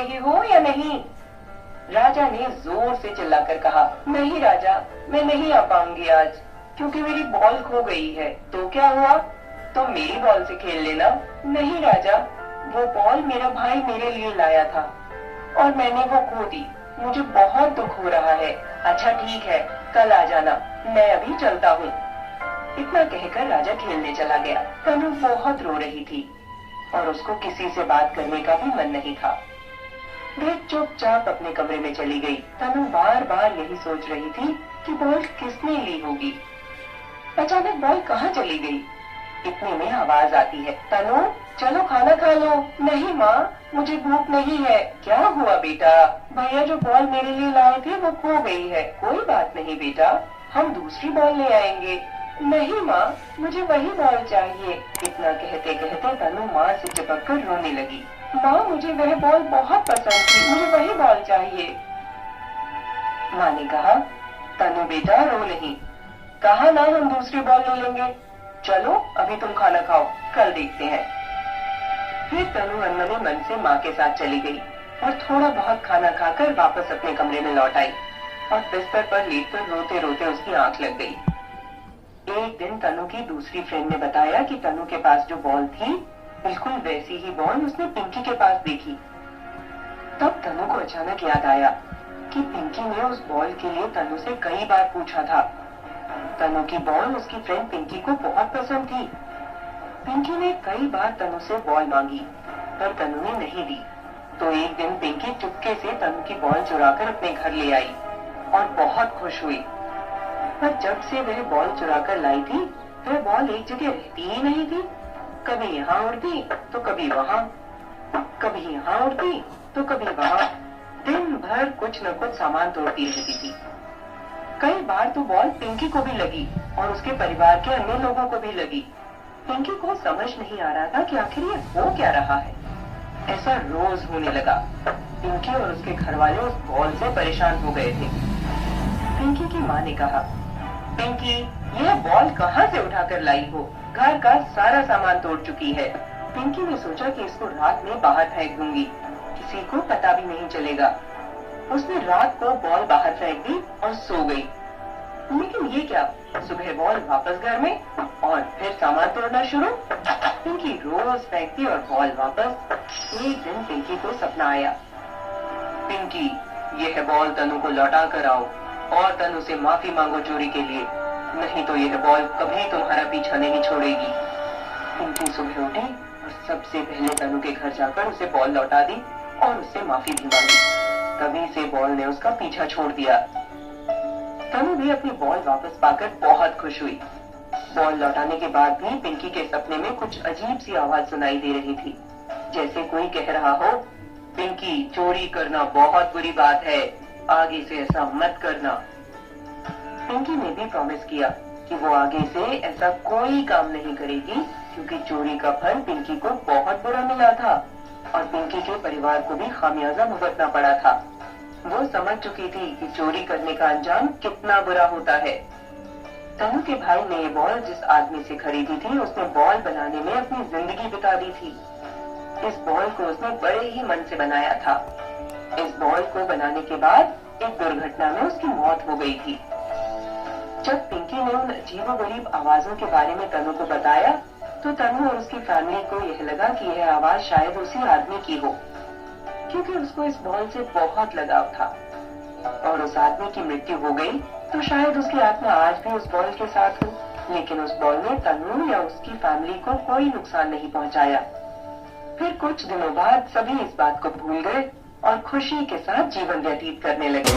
रही हो या नहीं? राजा ने जोर से चिल्लाकर कहा, नहीं राजा, मैं नहीं आ पाऊंगी आज, क्योंकि मेरी बॉल खो गई है। तो क्या हुआ? तुम मेरी बॉल से खेल लेना। नहीं राजा, वो बॉल मेरा भाई मेरे लिए लाया था और मैंने वो खो दी। मुझे बहुत दुख हो रहा है। अच्छा ठीक है, कल आ जाना, मैं अभी चलता हूँ। इतना कहकर राजा खेलने चला गया। तनु बहुत रो रही थी और उसको किसी से बात करने का भी मन नहीं था। वह चुपचाप अपने कमरे में चली गई। तनु बार बार यही सोच रही थी कि बॉल किसने ली होगी। अचानक बॉल कहाँ चली गई? इतने में आवाज आती है, तनु चलो खाना खा लो। नहीं माँ, मुझे भूख नहीं है। क्या हुआ बेटा? भैया जो बॉल मेरे लिए लाए थे वो खो गई है। कोई बात नहीं बेटा, हम दूसरी बॉल ले आएंगे। नहीं माँ, मुझे वही बॉल चाहिए। इतना कहते कहते तनु माँ से चिपक कर रोने लगी। माँ, मुझे वह बॉल बहुत पसंद थी, मुझे वही बॉल चाहिए। माँ ने कहा, तनु बेटा रो नहीं, कहा ना हम दूसरी बॉल ले लेंगे। चलो अभी तुम खाना खाओ, कल देखते हैं। फिर तनु अनमने मन से माँ के साथ चली गई और थोड़ा बहुत खाना खाकर वापस अपने कमरे में लौट आई और बिस्तर पर लेटकर रोते रोते उसकी आंख लग गई। एक दिन तनु की दूसरी फ्रेंड ने बताया कि तनु के पास जो बॉल थी, बिल्कुल वैसी ही बॉल उसने पिंकी के पास देखी। तब तनु को अचानक याद आया कि पिंकी ने उस बॉल के लिए तनु से कई बार पूछा था। तनु की बॉल उसकी फ्रेंड पिंकी को बहुत पसंद थी। पिंकी ने कई बार तनु से बॉल मांगी पर तनु ने नहीं दी। तो एक दिन पिंकी चुपके से तनु की बॉल चुराकर अपने घर ले आई और बहुत खुश हुई। पर जब से वह बॉल चुराकर लाई थी, वह बॉल एक जगह रहती ही नहीं थी। कभी यहाँ उड़ती तो कभी वहाँ, कभी यहाँ उड़ती तो कभी वहाँ। दिन भर कुछ न कुछ सामान तोड़ती रहती थी। कई बार तो बॉल पिंकी को भी लगी और उसके परिवार के अन्य लोगों को भी लगी। पिंकी को समझ नहीं आ रहा था कि आखिर ये हो क्या रहा है। ऐसा रोज होने लगा। पिंकी और उसके घर वाले उस बॉल से परेशान हो गए थे। पिंकी की माँ ने कहा, पिंकी, यह बॉल कहाँ से उठाकर लाई हो? घर का सारा सामान तोड़ चुकी है। पिंकी ने सोचा कि इसको रात में बाहर फेंक दूंगी, किसी को पता भी नहीं चलेगा। उसने रात को बॉल बाहर फेंक दी और सो गई। लेकिन ये क्या, सुबह बॉल वापस घर में और फिर सामान तोड़ना शुरू। पिंकी रोज फेंकती और बॉल वापस। एक दिन पिंकी को सपना आया, पिंकी, यह बॉल तनु को लौटा कर आओ और तनु से माफी मांगो चोरी के लिए, नहीं तो यह बॉल कभी तुम्हारा पीछा नहीं छोड़ेगी। पिंकी सुबह उठी और सबसे पहले तनु के घर जाकर उसे बॉल लौटा दी और उससे माफी भी मांगी। तभी से बॉल ने उसका पीछा छोड़ दिया। तनु भी अपनी बॉल वापस पाकर बहुत खुश हुई। बॉल लौटाने के बाद भी पिंकी के सपने में कुछ अजीब सी आवाज सुनाई दे रही थी, जैसे कोई कह रहा हो, पिंकी, चोरी करना बहुत बुरी बात है, आगे से ऐसा मत करना। पिंकी ने भी प्रॉमिस किया कि वो आगे से ऐसा कोई काम नहीं करेगी, क्योंकि चोरी का फल पिंकी को बहुत बुरा मिला था और पिंकी के परिवार को भी खामियाजा भुगतना पड़ा था। वो समझ चुकी थी कि चोरी करने का अंजाम कितना बुरा होता है। तनु के भाई ने ये बॉल जिस आदमी से खरीदी थी, उसने बॉल बनाने में अपनी जिंदगी बिता दी थी। इस बॉल को उसने बड़े ही मन से बनाया था। इस बॉल को बनाने के बाद एक दुर्घटना में उसकी मौत हो गई थी। जब पिंकी ने उन अजीबोगरीब आवाजों के बारे में तनु को बताया, तो तनु और उसकी फैमिली को यह लगा कि यह आवाज शायद उसी आदमी की हो, क्योंकि उसको इस बॉल से बहुत लगाव था। और उस आदमी की मृत्यु हो गई तो शायद उसकी आत्मा आज भी उस बॉल के साथ हो, लेकिन उस बॉल ने तनु या उसकी फैमिली को कोई नुकसान नहीं पहुंचाया। फिर कुछ दिनों बाद सभी इस बात को भूल गए और खुशी के साथ जीवन व्यतीत करने लगे।